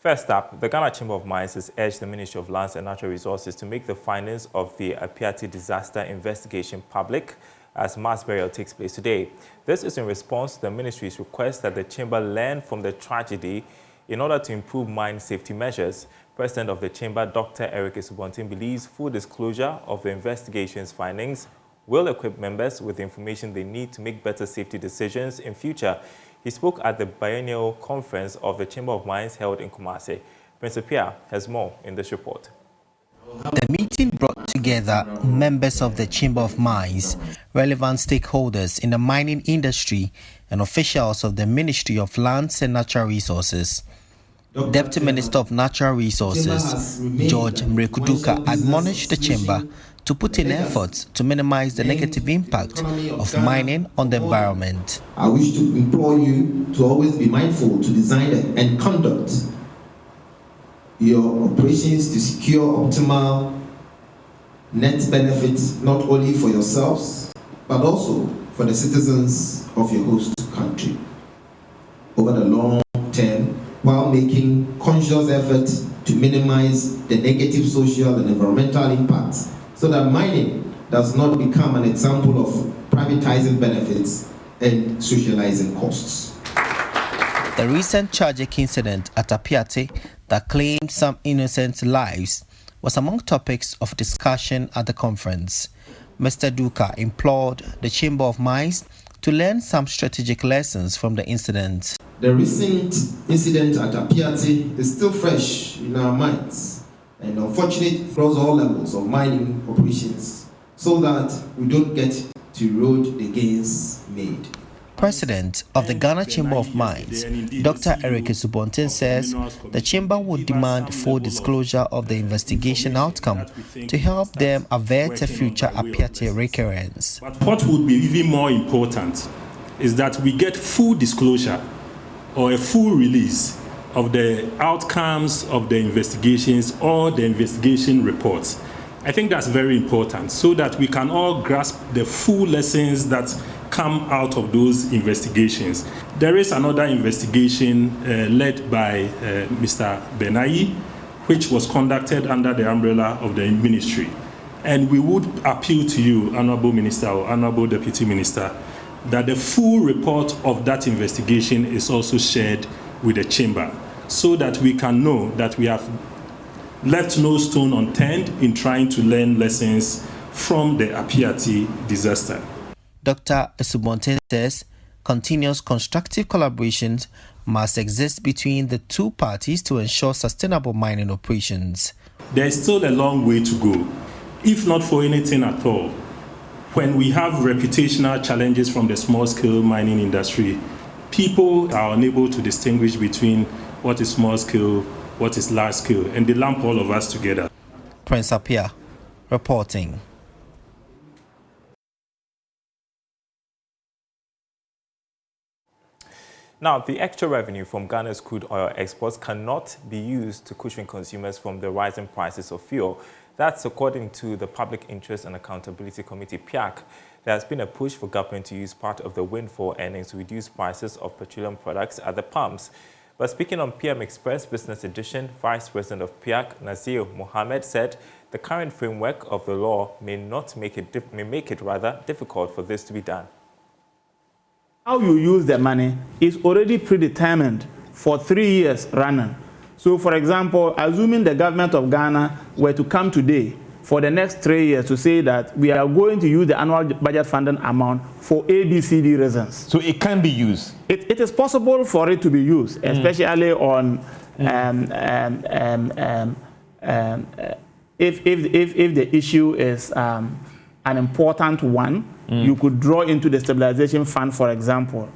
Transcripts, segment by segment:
First up, the Ghana Chamber of Mines has urged the Ministry of Lands and Natural Resources to make the findings of the Apiati disaster investigation public as mass burial takes place today. This is in response to the ministry's request that the chamber learn from the tragedy in order to improve mine safety measures. President of the chamber, Dr. Eric Esubontin, believes full disclosure of the investigation's findings will equip members with the information they need to make better safety decisions in future. He spoke at the biennial conference of the Chamber of Mines held in Kumasi. Prince Apia has more in this report. The meeting brought together members of the Chamber of Mines, relevant stakeholders in the mining industry, and officials of the Ministry of Lands and Natural Resources. Deputy Minister of Natural Resources, George Mrekuduka, admonished the Chamber to put in efforts to minimize the negative impact of mining on the environment. I wish to implore you to always be mindful to design and conduct your operations to secure optimal net benefits not only for yourselves but also for the citizens of your host country over the long term, while making conscious efforts to minimize the negative social and environmental impacts, so that mining does not become an example of privatizing benefits and socializing costs. The recent tragic incident at Apiati that claimed some innocent lives was among topics of discussion at the conference. Mr. Duka implored the Chamber of Mines to learn some strategic lessons from the incident. The recent incident at Apiati is still fresh in our minds and unfortunate across all levels of mining operations, so that we don't get to erode the gains made. President of the Ghana Chamber of Mines, Dr. Eric Esubontin, says the Chamber would demand full disclosure of the investigation outcome to help them avert a future Apiati recurrence. But what would be even more important is that we get full disclosure or a full release of the outcomes of the investigations or the investigation reports. I think that's very important so that we can all grasp the full lessons that come out of those investigations. There is another investigation led by Mr. Benayi, which was conducted under the umbrella of the ministry. And we would appeal to you, Honorable Minister or Honorable Deputy Minister, that the full report of that investigation is also shared with the Chamber, so that we can know that we have left no stone unturned in trying to learn lessons from the Apiati disaster. Dr. Esubontin says continuous constructive collaborations must exist between the two parties to ensure sustainable mining operations. There is still a long way to go, if not for anything at all. When we have reputational challenges from the small-scale mining industry, people are unable to distinguish between what is small-scale, what is large-scale, and they lump all of us together. Prince Apia reporting. Now, the extra revenue from Ghana's crude oil exports cannot be used to cushion consumers from the rising prices of fuel. That's according to the Public Interest and Accountability Committee, PIAC. There has been a push for government to use part of the windfall earnings to reduce prices of petroleum products at the pumps. But speaking on PM Express Business Edition, Vice President of PIAC, Nazir Mohammed, said the current framework of the law may make it rather difficult for this to be done. How you use the money is already predetermined for 3 years running. So, for example, assuming the government of Ghana were to come today for the next 3 years to say that we are going to use the annual budget funding amount for ABCD reasons. So it can be used? It is possible for it to be used, especially on if the issue is an important one. You could draw into the stabilization fund, for example,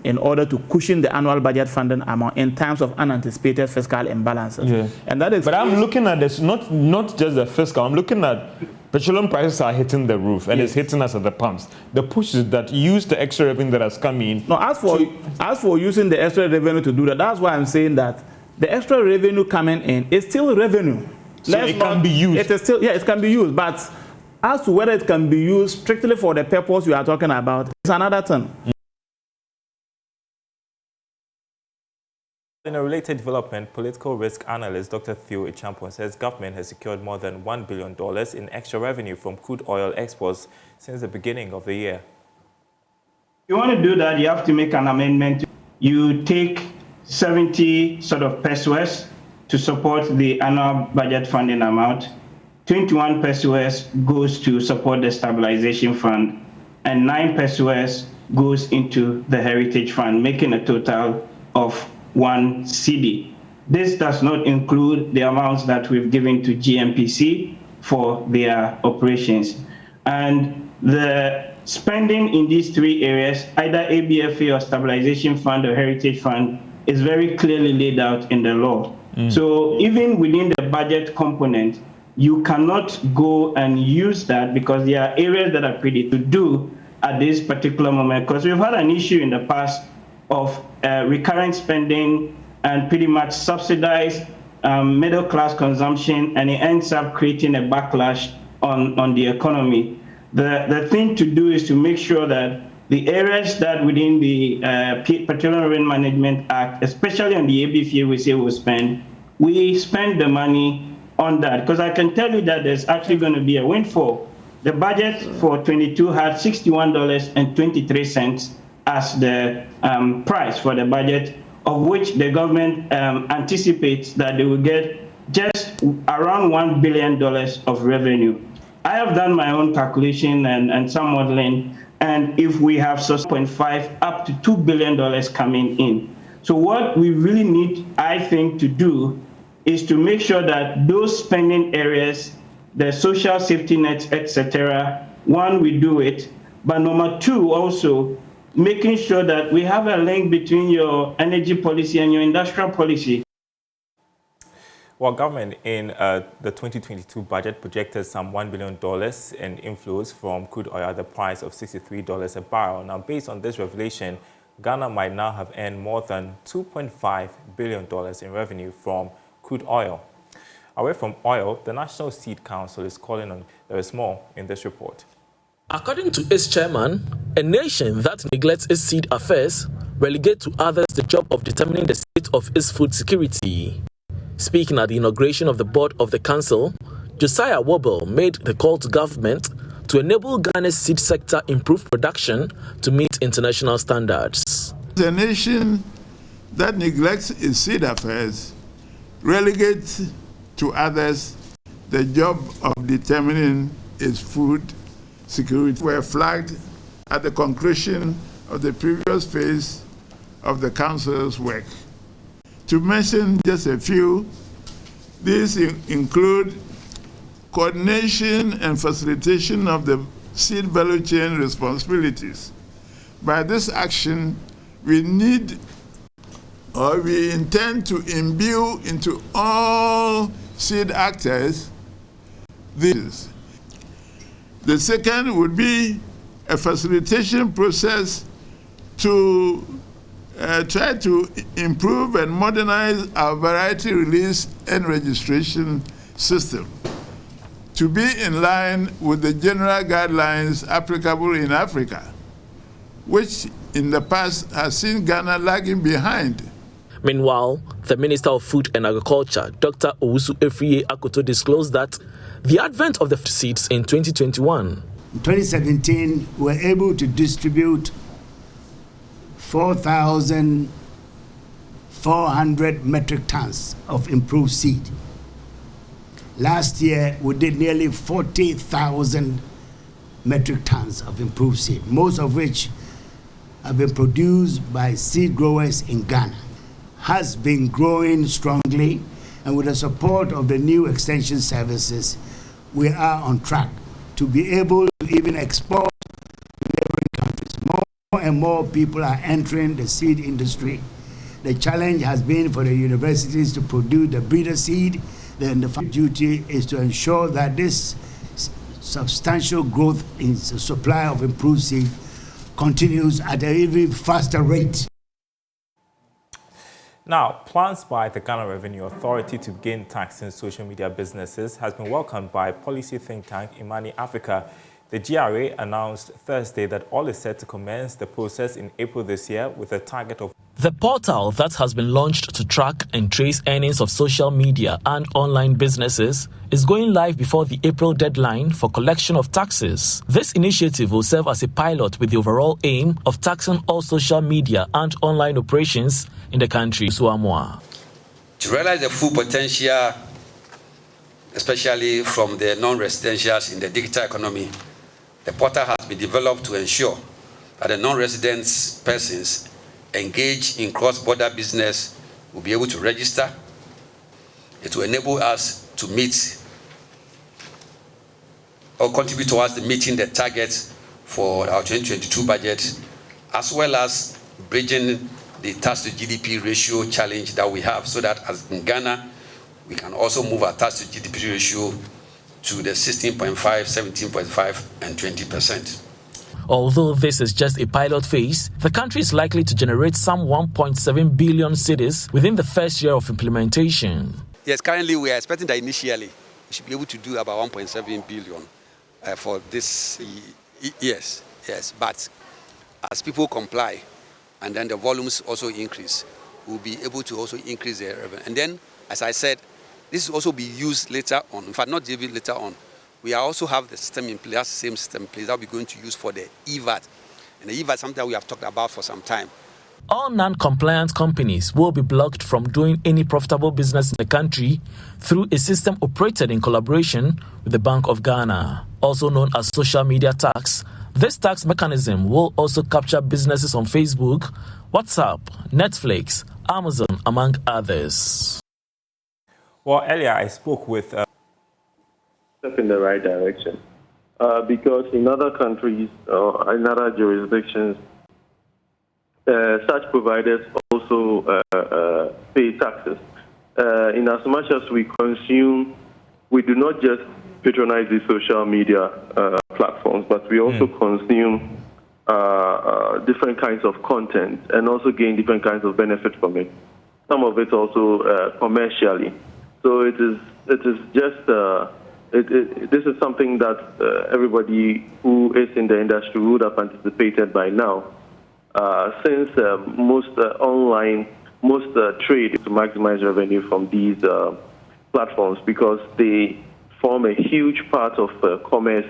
in order to cushion the annual budget funding amount in times of unanticipated fiscal imbalances. Yeah. And that is. But I'm looking at this, not just the fiscal. I'm looking at petroleum prices are hitting the roof, and it's hitting us at the pumps. The push is that use the extra revenue that has come in. No, as for using the extra revenue to do that, that's why I'm saying that the extra revenue coming in is still revenue. So it can be used. It is still, yeah, it can be used, but as to whether it can be used strictly for the purpose we are talking about, it's another thing. In a related development, political risk analyst Dr. Theo Echampon says government has secured more than $1 billion in extra revenue from crude oil exports since the beginning of the year. If you want to do that, you have to make an amendment. You take 70 pesos to support the annual budget funding amount. 21 pesos goes to support the stabilization fund, and 9 pesos goes into the heritage fund, making a total of 1 CD. This does not include the amounts that we've given to GMPC for their operations. And the spending in these three areas, either ABFA or stabilization fund or heritage fund, is very clearly laid out in the law. So even within the budget component, you cannot go and use that because there are areas that are pretty to do at this particular moment. Because we've had an issue in the past of recurrent spending and pretty much subsidized middle class consumption, and it ends up creating a backlash on the economy. The thing to do is to make sure that the areas that within the Petroleum Revenue Management Act, especially on the ABFA, we say we spend the money on that. Because I can tell you that there's actually going to be a windfall. The budget for 22 had $61.23 as the price for the budget, of which the government anticipates that they will get just around $1 billion of revenue. I have done my own calculation and some modeling, and if we have 0.5 up to $2 billion coming in. So what we really need, I think, to do is to make sure that those spending areas, the social safety nets, etc., one, we do it, but number two, also making sure that we have a link between your energy policy and your industrial policy. Well, government in the 2022 budget projected some $1 billion in inflows from crude oil at the price of $63 a barrel. Now, based on this revelation, Ghana might now have earned more than $2.5 billion in revenue from crude oil. Away from oil, the National Seed Council is calling on. There is more in this report. According to its chairman, a nation that neglects its seed affairs relegates to others the job of determining the state of its food security. Speaking at the inauguration of the board of the council, Josiah Wobble made the call to government to enable Ghana's seed sector improve production to meet international standards. A nation that neglects its seed affairs relegates to others the job of determining its food security. Were flagged at the conclusion of the previous phase of the council's work. To mention just a few, these include coordination and facilitation of the seed value chain responsibilities. By this action, we intend to imbue into all seed actors these. The second would be a facilitation process to try to improve and modernize our variety release and registration system to be in line with the general guidelines applicable in Africa, which in the past has seen Ghana lagging behind. Meanwhile, the Minister of Food and Agriculture, Dr. Owusu Efriye Akoto, disclosed that the advent of the seeds in 2021. In 2017, we were able to distribute 4,400 metric tons of improved seed. Last year, we did nearly 40,000 metric tons of improved seed, most of which have been produced by seed growers in Ghana. Has been growing strongly, and with the support of the new extension services, we are on track to be able to even export to neighboring countries. More and more people are entering the seed industry. The challenge has been for the universities to produce the breeder seed. Then the duty is to ensure that this substantial growth in the supply of improved seed continues at an even faster rate. Now, plans by the Ghana Revenue Authority to begin taxing social media businesses has been welcomed by policy think tank Imani Africa. The GRA announced Thursday that all is set to commence the process in April this year with a target of... The portal that has been launched to track and trace earnings of social media and online businesses is going live before the April deadline for collection of taxes. This initiative will serve as a pilot with the overall aim of taxing all social media and online operations in the country. To realize the full potential, especially from the non-residentials in the digital economy, the portal has been developed to ensure that the non-resident persons engaged in cross-border business will be able to register. It will enable us to meet or contribute towards the meeting the targets for our 2022 budget, as well as bridging the tax to GDP ratio challenge that we have, so that as in Ghana, we can also move our tax to GDP ratio to the 16.5, 17.5, and 20%. Although this is just a pilot phase, the country is likely to generate some 1.7 billion cedis within the first year of implementation. Yes, currently we are expecting that initially we should be able to do about 1.7 billion for this yes. But as people comply and then the volumes also increase, we'll be able to also increase the revenue. And then, as I said, this will also be used later on. In fact, not even later on. We also have the system in place, the same system in place that we're going to use for the EVAT. And the EVAT is something that we have talked about for some time. All non-compliant companies will be blocked from doing any profitable business in the country through a system operated in collaboration with the Bank of Ghana, also known as social media tax. This tax mechanism will also capture businesses on Facebook, WhatsApp, Netflix, Amazon, among others. Well, earlier I spoke with... Step in the right direction. Because in other countries or in other jurisdictions, such providers also pay taxes. In as much as we consume, we do not just patronize the social media platforms, but we also consume different kinds of content and also gain different kinds of benefit from it. Some of it also commercially. So it is just this is something that everybody who is in the industry would have anticipated by now. Since most trade to maximize revenue from these platforms, because they form a huge part of commerce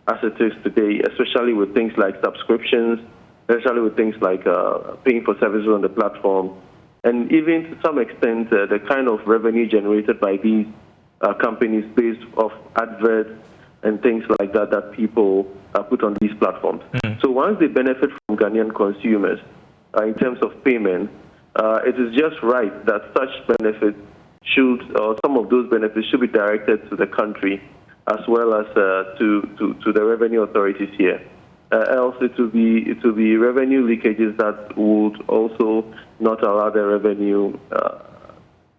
as it is today, especially with things like subscriptions, especially with things like paying for services on the platform, and even to some extent the kind of revenue generated by these companies based off adverts and things like that that people put on these platforms. So once they benefit from Ghanaian consumers in terms of payment, it is just right that such benefits should, or some of those benefits should be directed to the country as well as to the revenue authorities here. Else it will be revenue leakages that would also not allow the revenue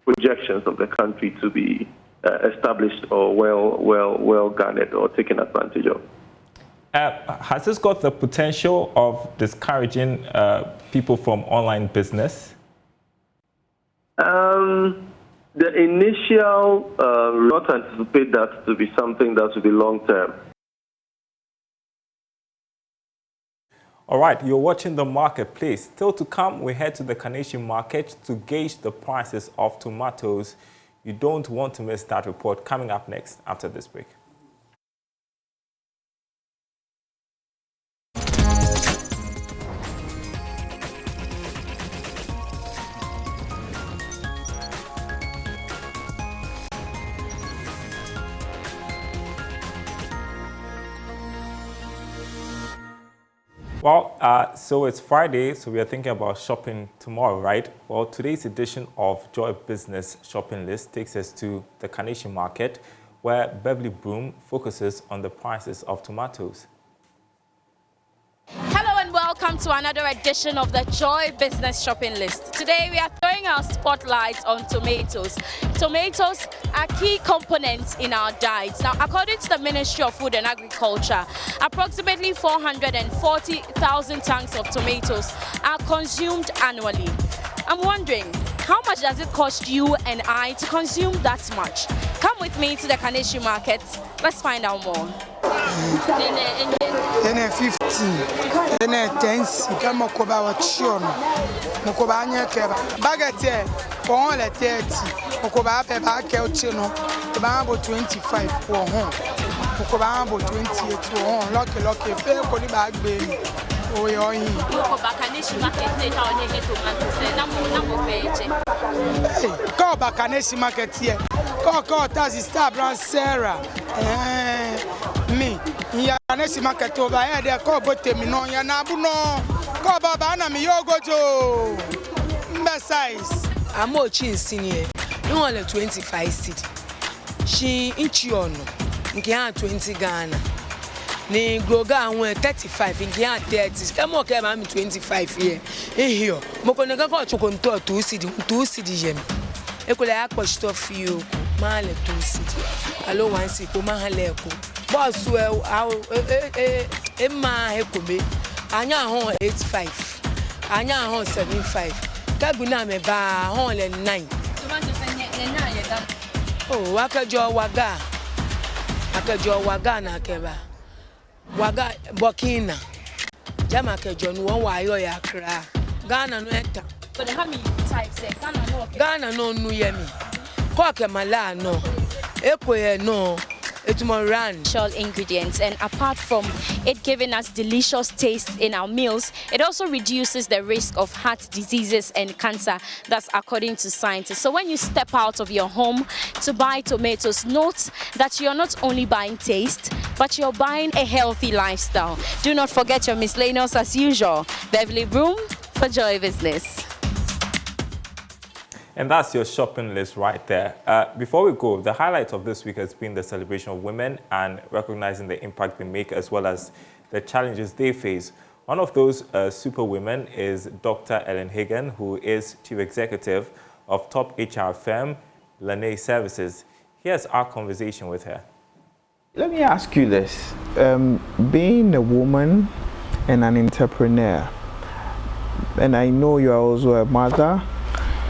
projections of the country to be established or well garnered or taken advantage of. Has this got the potential of discouraging people from online business? The initial, we not anticipate that to be something that will be long term. All right, you're watching The Marketplace. Still to come, we head to the Carnation market to gauge the prices of tomatoes. You don't want to miss that report coming up next after this break. Well, so it's Friday, so we are thinking about shopping tomorrow, right? Well, today's edition of Joy Business Shopping List takes us to the Carnation Market, where Beverly Broom focuses on the prices of tomatoes. Hello and welcome to another edition of the Joy Business Shopping List. Today we are throwing our spotlight on tomatoes. Tomatoes are key components in our diets. Now, according to the Ministry of Food and Agriculture, approximately 440,000 tons of tomatoes are consumed annually. I'm wondering, how much does it cost you and I to consume that much? Come with me to the Carnation Market. Let's find out more. Ene 15. Ene 10. Kama koba wa chiono. Mokoba anya keba. Bagate on le 30. Mokoba pe ba ke ochino. Ba bo 25 for home. Mokoba bo 28 for home. Lucky fe ko ni ba gbe ni. Oh, you're in. Bakaneshi market later on the tomatoes. Namo page. Hey, call Bakaneshi market here. Call Tazi Star Brand Sarah. Me. Bakaneshi market over here. They call Botemi no. Yanabu no. Call Baba na mi yogojo. Size. I'm more chin senior. No only 25 cedi. She inchiono. Nkia 20 Ghana. Ni groga won 35 ngia 30 e mo ke ma mi 25 here ehio mo ko nega ko chokonto 2 cedi jem e ko le akpo stuff you ma le 2 cedi alo 1 cedi ko ma ha le ko boss e ma he ko be anya ho 85 anya ho 75 kagu na me ba ho le 9 oh akajo waga na keba Waga Burkina Jama Kejon won wayo ya kra Ghana no enta but how many types Ghana no nu yemi ko ke mala no ekoye no ingredients, and apart from it giving us delicious taste in our meals, it also reduces the risk of heart diseases and cancer. That's according to scientists. So when you step out of your home to buy tomatoes, note that you're not only buying taste, but you're buying a healthy lifestyle. Do not forget your miscellaneous as usual. Beverly Broom for Joy Business. And that's your shopping list right there. Before we go, the highlight of this week has been the celebration of women and recognizing the impact they make as well as the challenges they face. One of those super women is Dr. Ellen Hagen, who is Chief Executive of top HR firm, Lane Services. Here's our conversation with her. Let me ask you this. Being a woman and an entrepreneur, and I know you're also a mother,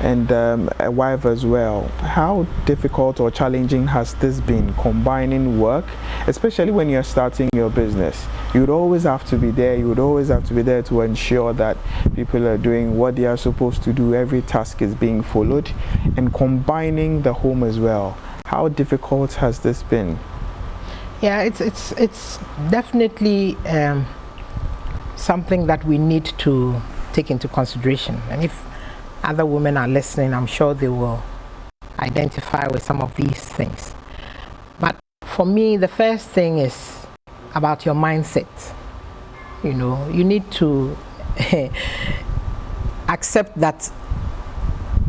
and a wife as well. How difficult or challenging has this been, combining work, especially when you're starting your business? You would always have to be there. You would always have to be there to ensure that people are doing what they are supposed to do. Every task is being followed, and combining the home as well. How difficult has this been? Yeah, it's definitely something that we need to take into consideration. And if other women are listening, I'm sure they will identify with some of these things. But for me, the first thing is about your mindset. You know, you need to accept that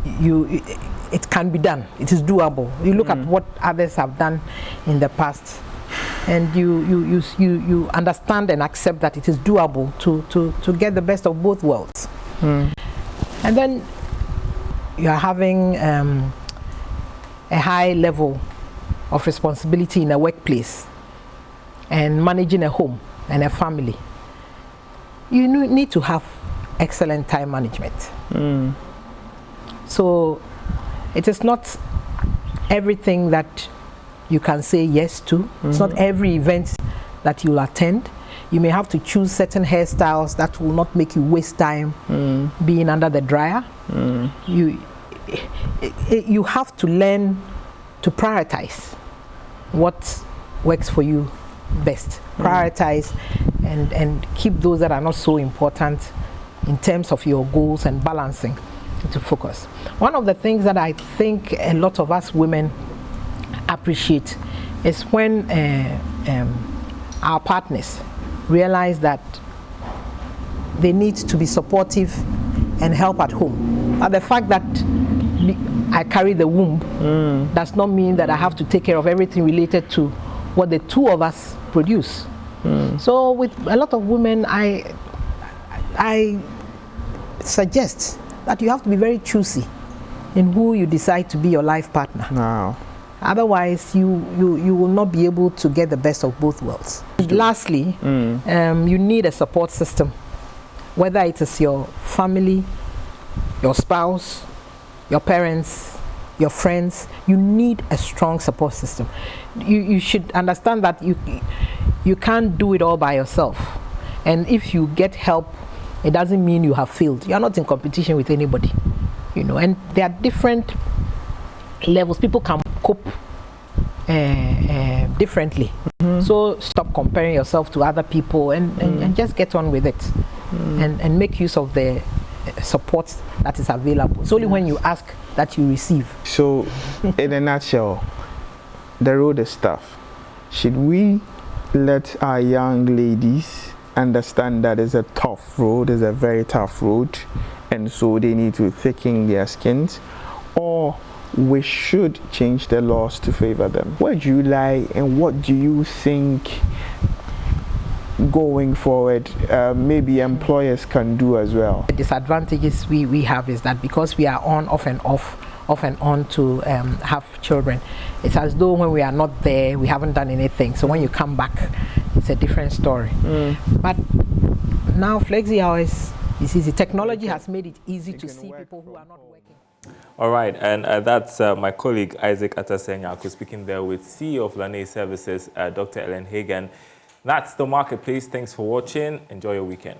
it can be done. It is doable. You look at what others have done in the past, and you understand and accept that it is doable to get the best of both worlds. And then you are having a high level of responsibility in a workplace and managing a home and a family. You need to have excellent time management. So it is not everything that you can say yes to. It's not every event that you'll attend. You may have to choose certain hairstyles that will not make you waste time being under the dryer. You have to learn to prioritize what works for you best. Prioritize and keep those that are not so important in terms of your goals and balancing to focus. One of the things that I think a lot of us women appreciate is when our partners realize that they need to be supportive and help at home. But the fact that I carry the womb does not mean that I have to take care of everything related to what the two of us produce. So with a lot of women, I suggest that you have to be very choosy in who you decide to be your life partner. Wow. Otherwise, you will not be able to get the best of both worlds. Lastly, you need a support system, whether it is your family, your spouse, your parents, your friends. You need a strong support system. You should understand that you can't do it all by yourself. And if you get help, it doesn't mean you have failed. You're not in competition with anybody, you know. And there are different levels. People can cope differently. So stop comparing yourself to other people and just get on with it, and make use of the support that is available. It's only when you ask that you receive. So, in a nutshell, the road is tough. Should we let our young ladies understand that it's a tough road, it's a very tough road, and so they need to thicken their skins, or we should change the laws to favor them? Where do you lie, and what do you think going forward maybe employers can do as well? The disadvantages we have is that because we are on, off and on to have children, it's as though when we are not there, we haven't done anything. So when you come back, it's a different story. But now flexi hours is easy. Technology has made it easy to see people who are not working. All right, and that's my colleague Isaac Atasenyaku speaking there with CEO of Lane Services, Dr. Ellen Hagan. That's the Marketplace. Thanks for watching. Enjoy your weekend.